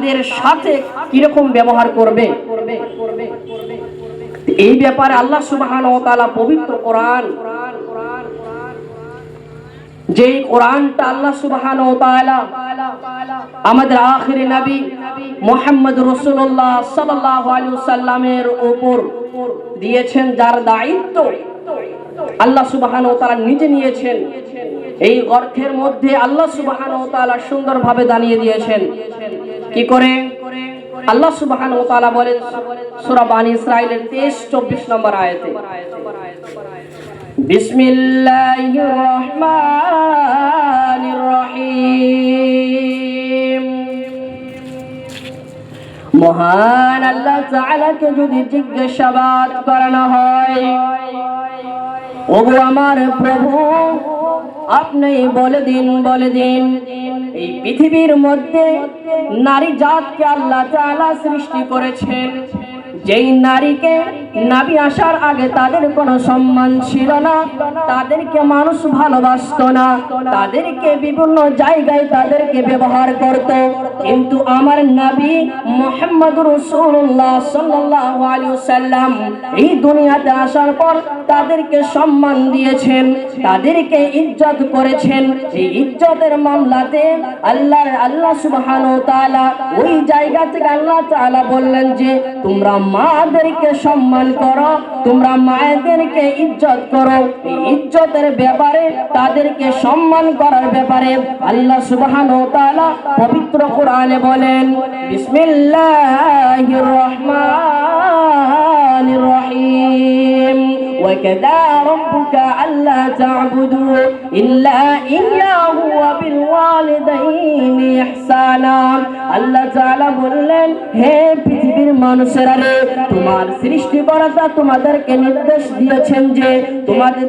তাদের সাথে কিরকম ব্যবহার করবে। এই ব্যাপারে আল্লাহ সুবহানাহু ওয়া তাআলা পবিত্র কোরআন, যেই কোরআনটা আল্লাহ সুবহানাহু ওয়া তাআলা আমাদের আখিরি নবী মুহাম্মদ রাসূলুল্লাহ সাল্লাল্লাহু আলাইহি ওয়াসাল্লামের উপর দিয়েছেন, যার দায়িত্ব আল্লাহ সুবহানাহু ওয়া তাআলা নিজে নিয়েছেন, এই গ্রন্থের মধ্যে আল্লাহ সুবহানাহু ওয়া তাআলা সুন্দরভাবে জানিয়ে দিয়েছেন। কি করে? আল্লাহ সুবহানাহু ওয়া তাআলা বলেন সূরা বানী ইসরাঈলের 23-24 নম্বর আয়াতে, বিসমিল্লাহির রহমানির রহিম। মহান আল্লাহ তাআলাকে যদি জিজ্ঞাসাবাদ করানো হয়, ওগো আমার প্রভু আপনি বলে দিন এই পৃথিবীর মধ্যে নারী জাতকে আল্লাহ তাআলা সৃষ্টি করেছেন, যেই নারীকে নবী আসার আগে তাদের কোনো সম্মান ছিল না, তাদেরকে মানুষ ভালোবাসতো না, তাদেরকে বিভিন্ন জায়গায় তাদেরকে ব্যবহার করত, কিন্তু আমার নবী মুহাম্মদুর রাসূলুল্লাহ সাল্লাল্লাহু আলাইহি ওয়াসাল্লাম এই দুনিয়াতে আসার পর তাদেরকে সম্মান দিয়েছেন, তাদেরকে ইজ্জত করেছেন। এই ইজ্জতের মামলাতে আল্লাহ সুবহানাহু ওয়া তাআলা ওই জায়গা থেকে আল্লাহ তাআলা বললেন যে তোমরা মাদেরকে সম্মান করো, তোমরা মায়েদেরকে ইজ্জত করো। এই ইজ্জতের ব্যাপারে, তাদেরকে সম্মান করার ব্যাপারে আল্লাহ সুবহানাহু ওয়া তাআলা পবিত্র কোরআনে বলেন, বিসমিল্লাহির রহমানির রহিম। وَكَذَا رَبُّكَ أَلَّا تَعْبُدُوا إِلَّا إِيَّاهُ وَبِالْوَالِدَيْنِ إِحْسَانًا। আল্লাহ তাআলা বললেন, হে পৃথিবীর মানুষেরা রে, তোমার সৃষ্টিকর্তা তোমাদেরকে নির্দেশ দিয়েছেন যে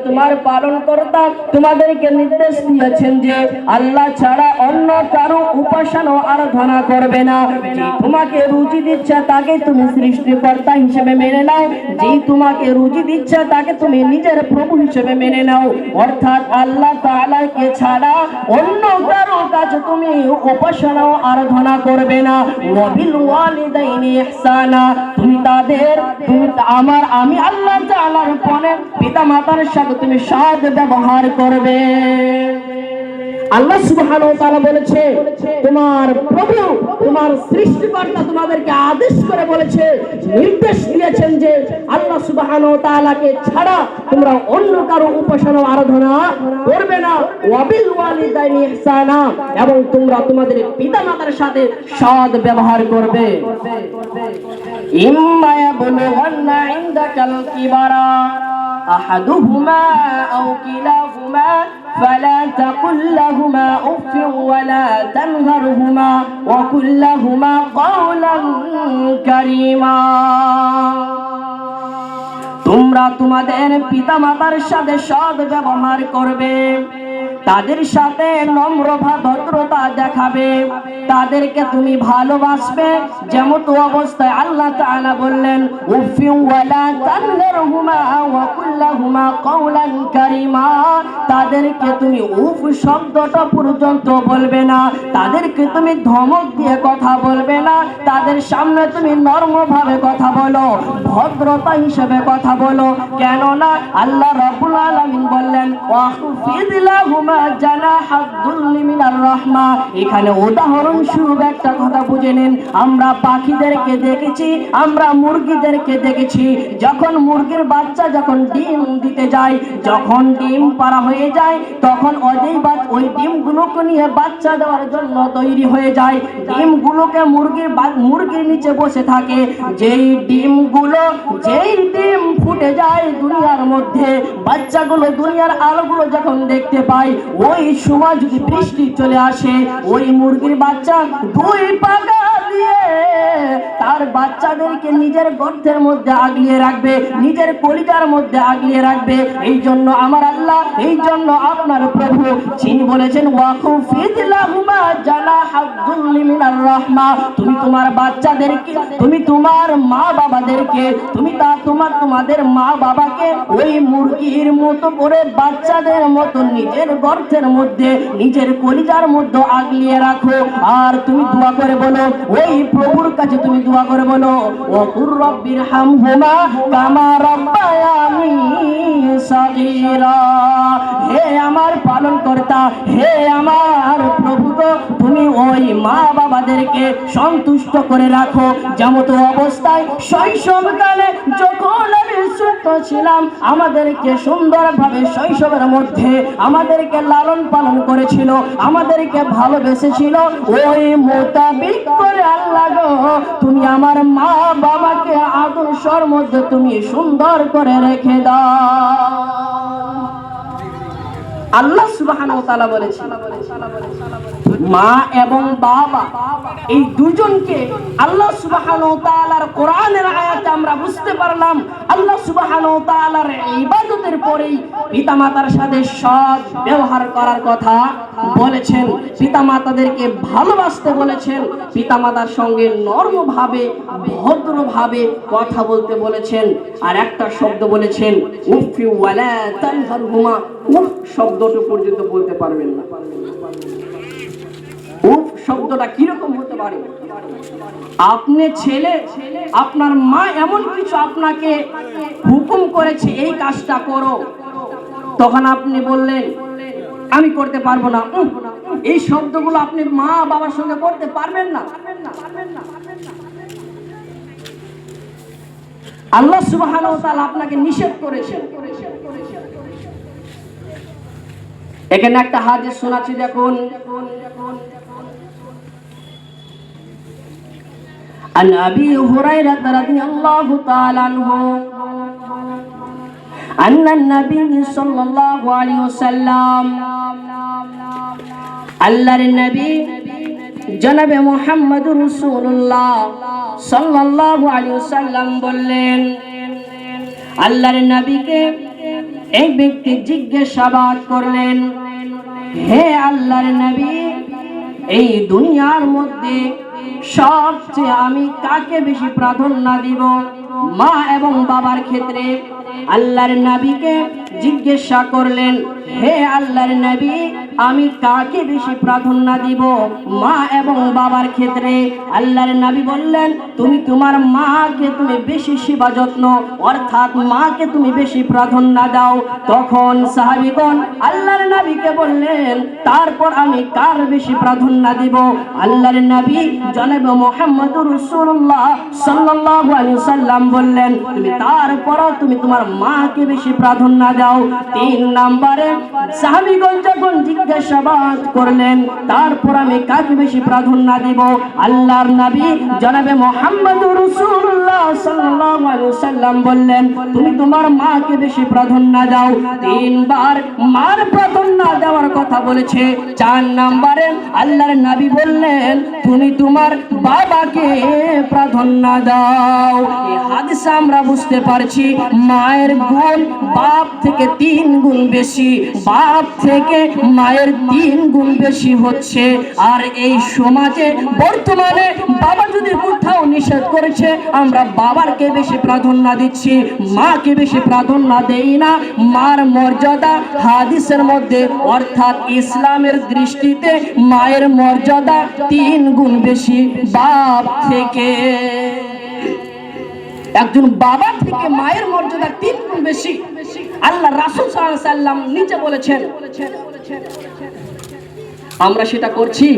তোমার পালনকর্তা তোমাদেরকে নির্দেশ দিয়েছেন যে আল্লাহ ছাড়া অন্য কারো উপাসনা ও আরাধনা করবে না। যে তোমাকে রুজি দিচ্ছে তাকে তুমি সৃষ্টিকর্তা হিসেবে মেনে নাও, যেই তোমাকে রুজি দিচ্ছে তাকে তুমি নিজের প্রভু হিসেবে মেনে নাও, অর্থাৎ আল্লাহ তাআলাকে ছাড়া অন্য কারো কাছে তুমি উপাসনা ও আরাধনা করবে না। ওয়াবিল ওয়ালিদাইনি ইহসানা, তুমি আমি আল্লাহ তাআলার পরে পিতামাতার সাথে তুমি সৎ ব্যবহার করবে। আল্লাহ সুবহানাহু ওয়া তাআলা বলেছে, তোমার প্রভু তোমার সৃষ্টিকর্তা তোমাদেরকে আদেশ করে বলেছে, নির্দেশ দিয়েছেন যে আল্লাহ সুবহানাহু ওয়া তাআলাকে ছাড়া তোমরা অন্য কারো উপাসনা আরাধনা করবে না। ওয়াবিল ওয়ালিদাইনি ইহসানা, এবং তোমরা তোমাদের পিতামাতার সাথে সৎ ব্যবহার করবে। ইম্মা ইয়াবলুগান্না ইনদাকাল কিবারা আহাদুহুমা আও কিলাহুমা فلا تقل لهما أف ولا تنهرهما وقل لهما قولا كريما। তোমরা তোমাদের পিতামাতার সাথে সৎ ব্যবহার করবে, তাদের সাথে নম্র ভদ্রতা দেখাবে, তাদেরকে তুমি ভালোবাসবে। যেমন তো অবস্থায় আল্লাহ তাআলা বললেন, উফি ওয়ালা তানহারহুমা ওয়া কুল্লাহুমা কওলান কারীমা, তাদেরকে তুমি উফ শব্দটা পর্যন্ত বলবে না, তাদেরকে তুমি ধমক দিয়ে কথা বলবে না, তাদের সামনে তুমি নরমভাবে কথা বলো, ভদ্রতা হিসেবে কথা বলো। কেননা আল্লাহ রাব্বুল আলামিন বললেন, ওয়াখফিদ লাহুমা জানাহাদ দুল্লি মিনার রাহমা। এখানে উদাহরণস্বরূপ একটা কথা বুঝে নিন। আমরা পাখিদেরকে দেখেছি, আমরা মুরগিদেরকে দেখেছি, যখন মুরগির বাচ্চা যখন ডিম দিতে যায়, যখন ডিম পাড়া হয়ে যায়, তখন ওই ডিমগুলোকে নিয়ে বাচ্চা দেওয়ার জন্য তৈরি হয়ে যায়। ডিমগুলোকে মুরগির নিচে বসে থাকে। যেই ডিম ফুটে যায় দুনিয়ার মধ্যে, বাচ্চাগুলো দুনিয়ার আলোগুলো যখন দেখতে পায়, ওই সময় যদি বৃষ্টি চলে আসে, ওই মুরগির বাচ্চা দুই পাখা দিয়ে তার তার বাচ্চাদেরকে নিজের গর্তের মধ্যে আগলিয়ে রাখবে, নিজের কলিজার মধ্যে আগলিয়ে রাখবে। এই জন্য আমার আল্লাহ, এই জন্য আপনার প্রভু যিনি বলেছেন ওয়াকুফিদ লাহুমা জানাহাদ-দুল্লি মিনার রাহমা, তুমি তোমার বাচ্চাদেরকে, তুমি তোমার মা বাবাদেরকে, তুমি তোমাদের মা বাবাকে ওই মুরগির মতো করে বাচ্চাদের মতো নিজের গর্তের মধ্যে, নিজের কলিজার মধ্যে আগলিয়ে রাখো। আর তুমি দোয়া করে বলো, ওই প্রভুর কাছে তুমি দোয়া করে বলো, ওয়াকুর রব্বিরহামহুমা কামা রাব্বায়ানি সাগীরা। হে আমার পালনকর্তা, হে আমার প্রভু গো, তুমি ওই মা বাবাদেরকে সন্তুষ্ট করে রাখো যেমন অবস্থায় শৈশবকালে যখন আমি ছোট ছিলাম আমাদেরকে সুন্দরভাবে শৈশবের মধ্যে আমাদেরকে লালন পালন করেছিল, আমাদেরকে ভালোবেসেছিল, ওই মোতাবিক করে আল্লাহ গো তুমি আমার মা বাবাকে আদর্শের মধ্যে তুমি সুন্দর করে রেখে দাও। আল্লাহ সুবহানাহু ওয়া তাআলা বলেছেন মা এবং বাবা এই দুজনকে আল্লাহ সুবহানাহু ওয়া তাআলার কোরআনের আয়াতে আমরা বুঝতে পারলাম আল্লাহ সুবহানাহু ওয়া তাআলার ইবাদতের পরেই পিতামাতার সাথে সৎ ব্যবহার করার কথা বলেছেন, পিতামাতাদেরকে ভালোবাসতে বলেছেন, পিতামাতার সঙ্গে নরমভাবে ভদ্রভাবে কথা বলতে বলেছেন। আর একটা শব্দ বলেছেন উফি ওয়ালা তানহারহুমা, উফ শব্দটা পর্যন্ত বলতে পারবেন না। উফ শব্দটা কিরকম হতে পারে? আপনি ছেলে, আপনার মা এমন কিছু আপনাকে হুকুম করেছে এই কাজটা করো, তখন আপনি বললেন আমি করতে পারবো না, এই শব্দগুলো আপনি মা বাবার সঙ্গে করতে পারবেন না। আল্লাহ সুবহানাহু ওয়া তাআলা আপনাকে নিষেধ করেছেন। এখানে একটা হাদিস শোনাচ্ছি, দেখুন। عن أبي هريرة رضي الله تعالى عنه أن النبي صلى الله عليه وسلم আল্লাহর নবী জনাবে মুহাম্মদ রাসূলুল্লাহ সাল্লাল্লাহু আলাইহি ওয়াসাল্লাম বললেন, আল্লাহর নবীকে এক ব্যক্তি জিজ্ঞাসাবাদ করলেন, হে আল্লাহর নবী, এই দুনিয়ার মধ্যে সবচেয়ে আমি কাকে বেশি প্রাধান্য দিব? মা এবং বাবার ক্ষেত্রে আল্লাহর নবীকে জিজ্ঞাসা করলেন, হে আল্লাহর নবী, আমি কাকে বেশি প্রাধান্য দিব? মা এবং বাবার ক্ষেত্রে। আল্লাহর নবী বললেন, তুমি তোমার মাকে তুমি বেশি সেবা যত্ন, অর্থাৎ মাকে তুমি বেশি প্রাধান্য দাও। তখন সাহাবীগণ আল্লাহর নবীকে বললেন, তারপর আমি কার বেশি প্রাধান্য দিব? আল্লাহর নবী জনাবে মুহাম্মদুর রাসূলুল্লাহ সাল্লাল্লাহু আলাইহি ওয়াসাল্লাম বললেন, তারপরও তুমি তোমার মাকে বেশি প্রাধান্য দাও। 3 নম্বরে সাহাবীগণ যখন জিজ্ঞাসাবাদ করলেন, তারপর আমি কাকে বেশি প্রাধান্য দিব? আল্লাহর নবী জনাবে মুহাম্মদুর রাসূলুল্লাহ সাল্লাল্লাহু আলাইহি ওয়াসাল্লাম বললেন, তুমি তোমার মাকে বেশি প্রাধান্য দাও। 3 বার মার প্রাধান্য দেওয়ার কথা বলেছে। 4 নম্বরে আল্লাহর নবী বললেন, তুমি তোমার বাবাকে প্রাধান্য দাও। এই হাদিসে আমরা বুঝতে পারছি মায়ের গুণ বাপ থেকে 3 গুণ বেশি, বাপ থেকে মায়ের 3 গুণ বেশি হচ্ছে। আর এই সমাজে বর্তমানে বাবা যদি কোথাও নিষেধ করেছে, আমরা বাবাকে বেশি প্রাধান্য দিচ্ছি, মাকে বেশি প্রাধান্য দেই না। মার মর্যাদা হাদিসের মধ্যে অর্থাৎ ইসলামের দৃষ্টিতে মায়ের মর্যাদা 3 গুণ বেশি বাপ থেকে। একজন বাবা থেকে মায়ের মর্যাদা 3 গুণ বেশি। আল্লাহ রাসূল সাল্লাল্লাহু আলাইহি ওয়াসাল্লাম নিচে বলেছেন, আমরা সেটা করছি।